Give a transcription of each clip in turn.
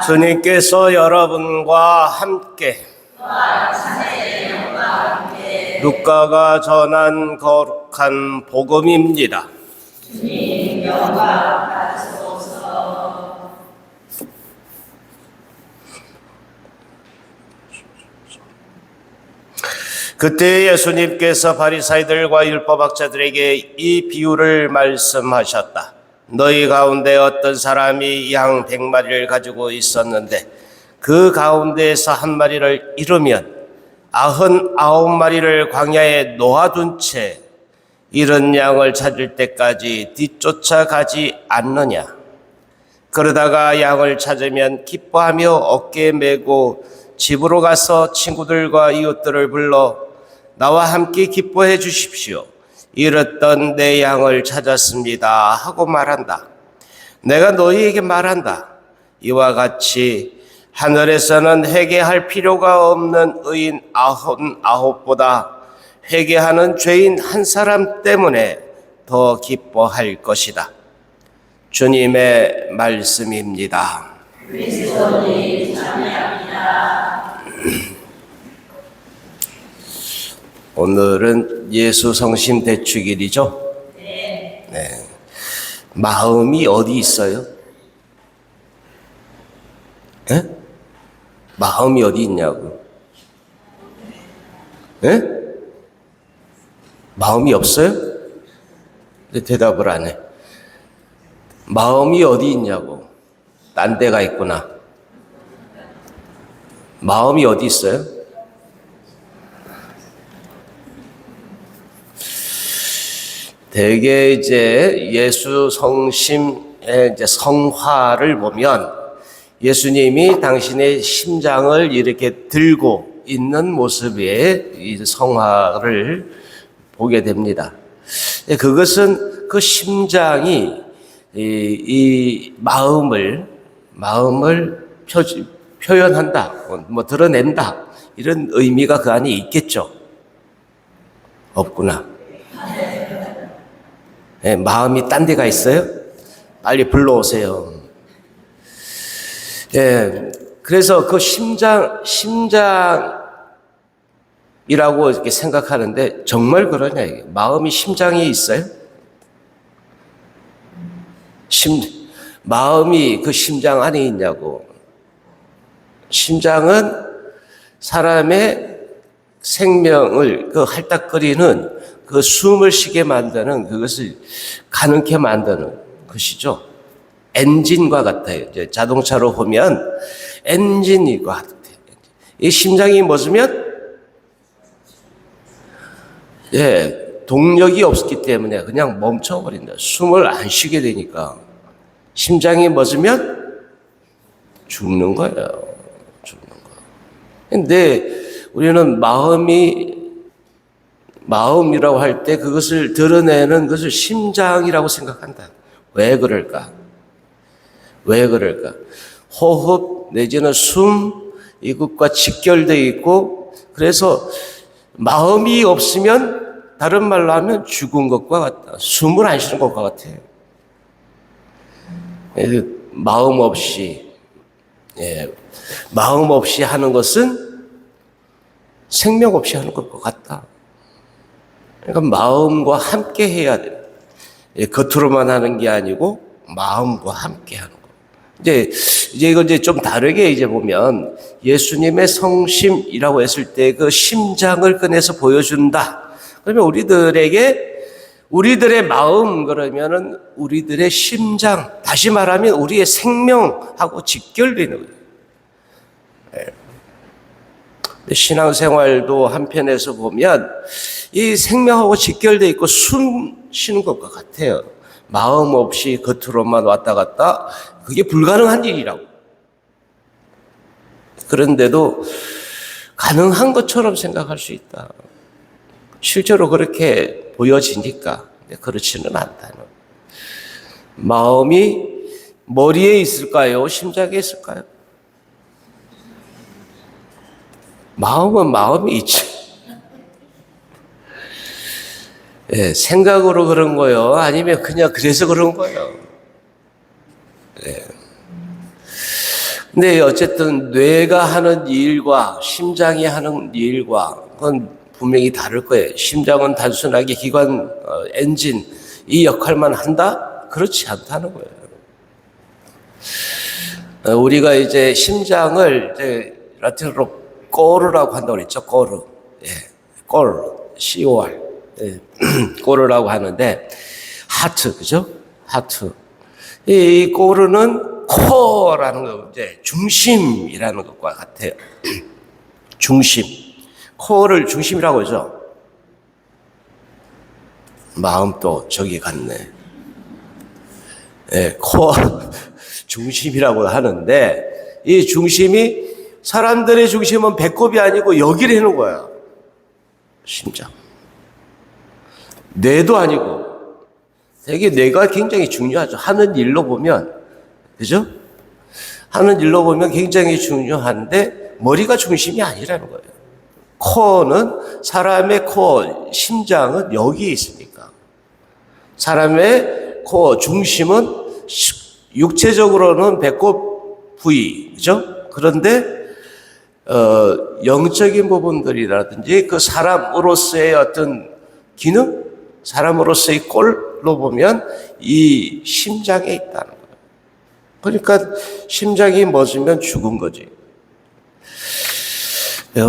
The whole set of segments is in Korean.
주님께서 여러분과 함께 루카가 전한 거룩한 복음입니다. 주님 영광 받으소서. 그때 예수님께서 바리사이들과 율법학자들에게 이 비유를 말씀하셨다. 너희 가운데 어떤 사람이 양 100마리를 가지고 있었는데 그 가운데에서 한 마리를 잃으면 99마리를 광야에 놓아둔 채 잃은 양을 찾을 때까지 뒤쫓아가지 않느냐. 그러다가 양을 찾으면 기뻐하며 어깨에 메고 집으로 가서 친구들과 이웃들을 불러 나와 함께 기뻐해 주십시오. 잃었던 내 양을 찾았습니다 하고 말한다. 내가 너희에게 말한다. 이와 같이 하늘에서는 회개할 필요가 없는 의인 99보다 회개하는 죄인 한 사람 때문에 더 기뻐할 것이다. 주님의 말씀입니다. 그리스도님 찬양합니다. 오늘은 예수 성심 대축일이죠? 네. 마음이 어디 있어요? 에? 마음이 어디 있냐고? 에? 마음이 없어요? 근데 대답을 안 해. 마음이 어디 있냐고? 딴 데가 있구나. 마음이 어디 있어요? 대개 이제 예수 성심의 이제 성화를 보면 예수님이 당신의 심장을 이렇게 들고 있는 모습의 이 성화를 보게 됩니다. 그것은 그 심장이 이 마음을 표현한다, 뭐 드러낸다 이런 의미가 그 안에 있겠죠. 없구나. 네, 마음이 딴 데가 있어요? 빨리 불러오세요. 예, 그래서 그 심장이라고 이렇게 생각하는데 정말 그러냐, 이게. 마음이 심장에 있어요? 마음이 그 심장 안에 있냐고. 심장은 사람의 생명을 그 할딱거리는 그 숨을 쉬게 만드는 그것을 가능케 만드는 것이죠. 엔진과 같아요. 이제 자동차로 보면 엔진과 같아요. 이 심장이 멎으면 동력이 없기 때문에 그냥 멈춰버린다. 숨을 안 쉬게 되니까. 심장이 멎으면 죽는 거예요. 죽는 거. 근데 우리는 마음이라고 할 때 그것을 드러내는 것을 심장이라고 생각한다. 왜 그럴까? 왜 그럴까? 호흡 내지는 숨 이것과 직결되어 있고, 그래서 마음이 없으면 다른 말로 하면 죽은 것과 같다. 숨을 안 쉬는 것과 같아요. 마음 없이 하는 것은 생명 없이 하는 것과 같다. 그러니까 마음과 함께 해야 돼요. 겉으로만 하는 게 아니고 마음과 함께 하는 거. 이제 이거 좀 다르게 이제 보면 예수님의 성심이라고 했을 때 그 심장을 꺼내서 보여준다. 그러면 우리들의 마음, 그러면은 우리들의 심장, 다시 말하면 우리의 생명하고 직결되는 거예요. 신앙생활도 한편에서 보면 이 생명하고 직결되어 있고 숨 쉬는 것과 같아요. 마음 없이 겉으로만 왔다 갔다, 그게 불가능한 일이라고. 그런데도 가능한 것처럼 생각할 수 있다. 실제로 그렇게 보여지니까. 그렇지는 않다는. 마음이 머리에 있을까요? 심장에 있을까요? 마음은 마음이 있지. 생각으로 그런 거요? 아니면 그냥 그래서 그런 거예요? 근데 어쨌든 뇌가 하는 일과 심장이 하는 일과 그건 분명히 다를 거예요. 심장은 단순하게 기관, 엔진 이 역할만 한다? 그렇지 않다는 거예요. 우리가 이제 심장을 이제 라틴어로 꼬르라고 한다고 그랬죠. 꼬르. 예. 꼬르. C-O-R. 예. 꼬르라고 하는데, 하트, 그죠? 하트. 이 꼬르는 코어라는 거, 이제 중심이라는 것과 같아요. 중심. 코어를 중심이라고 하죠. 마음도 저기 갔네. 예, 코어 중심이라고 하는데, 이 중심이 사람들의 중심은 배꼽이 아니고 여기를 해놓은 거야. 심장. 뇌도 아니고. 되게 뇌가 굉장히 중요하죠. 하는 일로 보면, 그죠? 하는 일로 보면 굉장히 중요한데, 머리가 중심이 아니라는 거예요. 코어는, 사람의 코어, 심장은 여기에 있으니까. 사람의 코어, 중심은 육체적으로는 배꼽 부위, 그죠? 그런데, 영적인 부분들이라든지 그 사람으로서의 어떤 기능, 사람으로서의 꼴로 보면 이 심장에 있다는 거예요. 그러니까 심장이 멎으면 죽은 거지.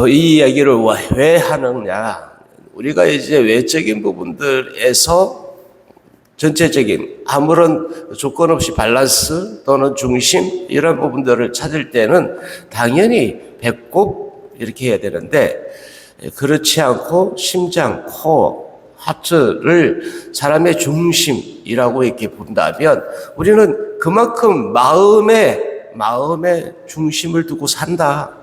이 이야기를 왜 하느냐. 우리가 이제 외적인 부분들에서 전체적인 아무런 조건 없이 밸런스 또는 중심 이런 부분들을 찾을 때는 당연히 배꼽 이렇게 해야 되는데 그렇지 않고 심장, 코어, 하트를 사람의 중심이라고 이렇게 본다면 우리는 그만큼 마음의 중심을 두고 산다.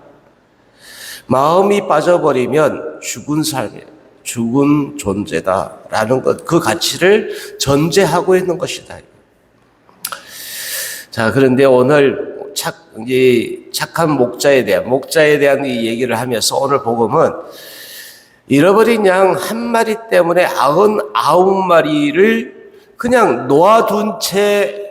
마음이 빠져버리면 죽은 삶이에요. 죽은 존재다라는 것, 그 가치를 전제하고 있는 것이다. 자, 그런데 오늘 착한 목자에 대한 이 얘기를 하면서 오늘 복음은 잃어버린 양 한 마리 때문에 99마리를 그냥 놓아둔 채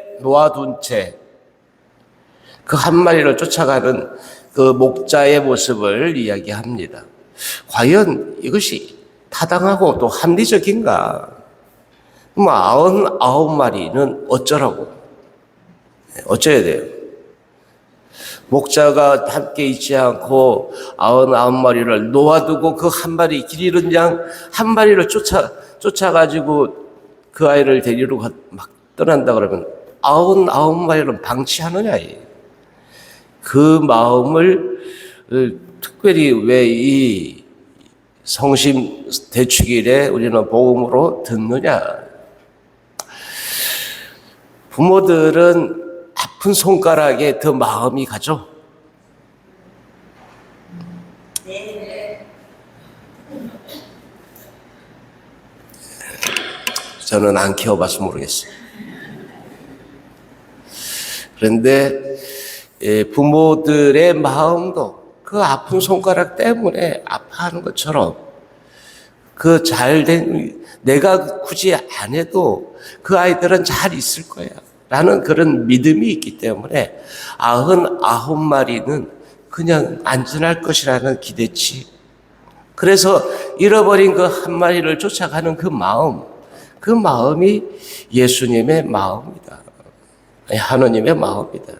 그 한 마리를 쫓아가는 그 목자의 모습을 이야기합니다. 과연 이것이 타당하고 또 합리적인가? 99마리는 어쩌라고? 어쩌야 돼요? 목자가 함께 있지 않고 99마리를 놓아두고 그 한 마리 길 잃은 양 한 마리를 쫓아가지고 그 아이를 데리러 막 떠난다 그러면 99마리는 방치하느냐? 그 마음을 특별히 왜 이 성심 대축일에 우리는 복음으로 듣느냐? 부모들은 아픈 손가락에 더 마음이 가죠? 저는 안 키워봐서 모르겠어요. 그런데 부모들의 마음도 그 아픈 손가락 때문에 아파하는 것처럼 그 잘된 내가 굳이 안 해도 그 아이들은 잘 있을 거야 라는 그런 믿음이 있기 때문에 99마리는 그냥 안전할 것이라는 기대치. 그래서 잃어버린 그 한 마리를 쫓아가는 그 마음이 예수님의 마음이다. 하느님의 마음이다.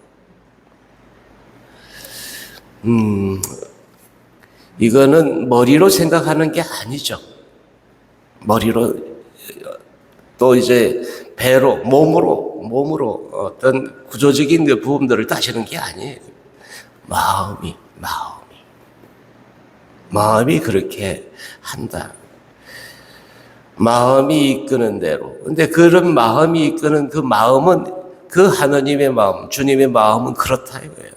이거는 머리로 생각하는 게 아니죠. 머리로 또 이제 배로 몸으로 어떤 구조적인 부분들을 따지는 게 아니에요. 마음이 그렇게 한다. 마음이 이끄는 대로. 근데 그런 마음이 이끄는 그 마음은 그 하느님의 마음, 주님의 마음은 그렇다 이거예요.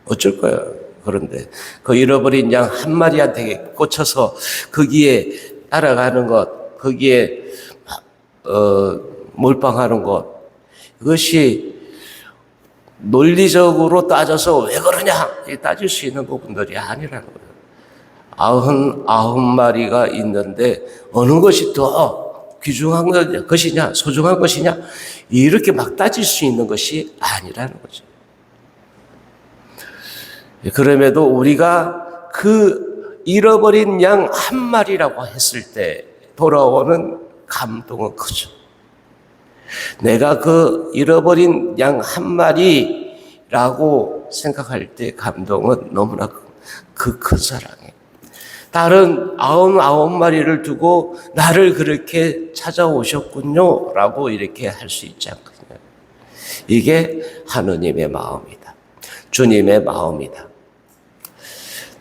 어쩔 거예요. 그런데 그 잃어버린 양 한 마리한테 꽂혀서 거기에 따라가는 것, 거기에 몰빵하는 것, 이것이 논리적으로 따져서 왜 그러냐 따질 수 있는 부분들이 아니라는 거예요. 99마리가 있는데 어느 것이 더 귀중한 것이냐 소중한 것이냐 이렇게 막 따질 수 있는 것이 아니라는 거죠. 그럼에도 우리가 그 잃어버린 양 한 마리라고 했을 때 돌아오는 감동은 크죠. 내가 그 잃어버린 양 한 마리라고 생각할 때 감동은 너무나 그 큰 사랑이에요. 다른 99마리를 두고 나를 그렇게 찾아오셨군요 라고 이렇게 할 수 있지 않거든요. 이게 하느님의 마음이다. 주님의 마음이다.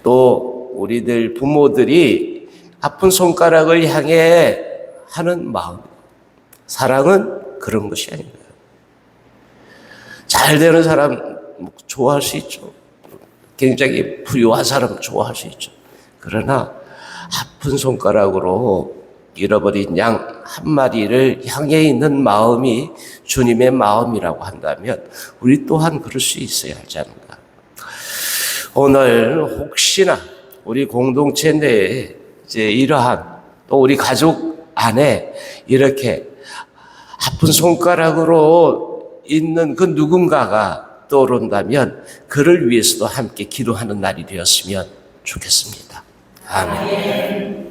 또 우리들 부모들이 아픈 손가락을 향해 하는 마음, 사랑은 그런 것이 아닙니다. 잘 되는 사람 좋아할 수 있죠. 굉장히 부유한 사람 좋아할 수 있죠. 그러나 아픈 손가락으로 잃어버린 양 한 마리를 향해 있는 마음이 주님의 마음이라고 한다면 우리 또한 그럴 수 있어야 하지 않는가. 오늘 혹시나 우리 공동체 내에 이제 이러한 또 우리 가족 안에 이렇게 아픈 손가락으로 있는 그 누군가가 떠오른다면 그를 위해서도 함께 기도하는 날이 되었으면 좋겠습니다. 아멘.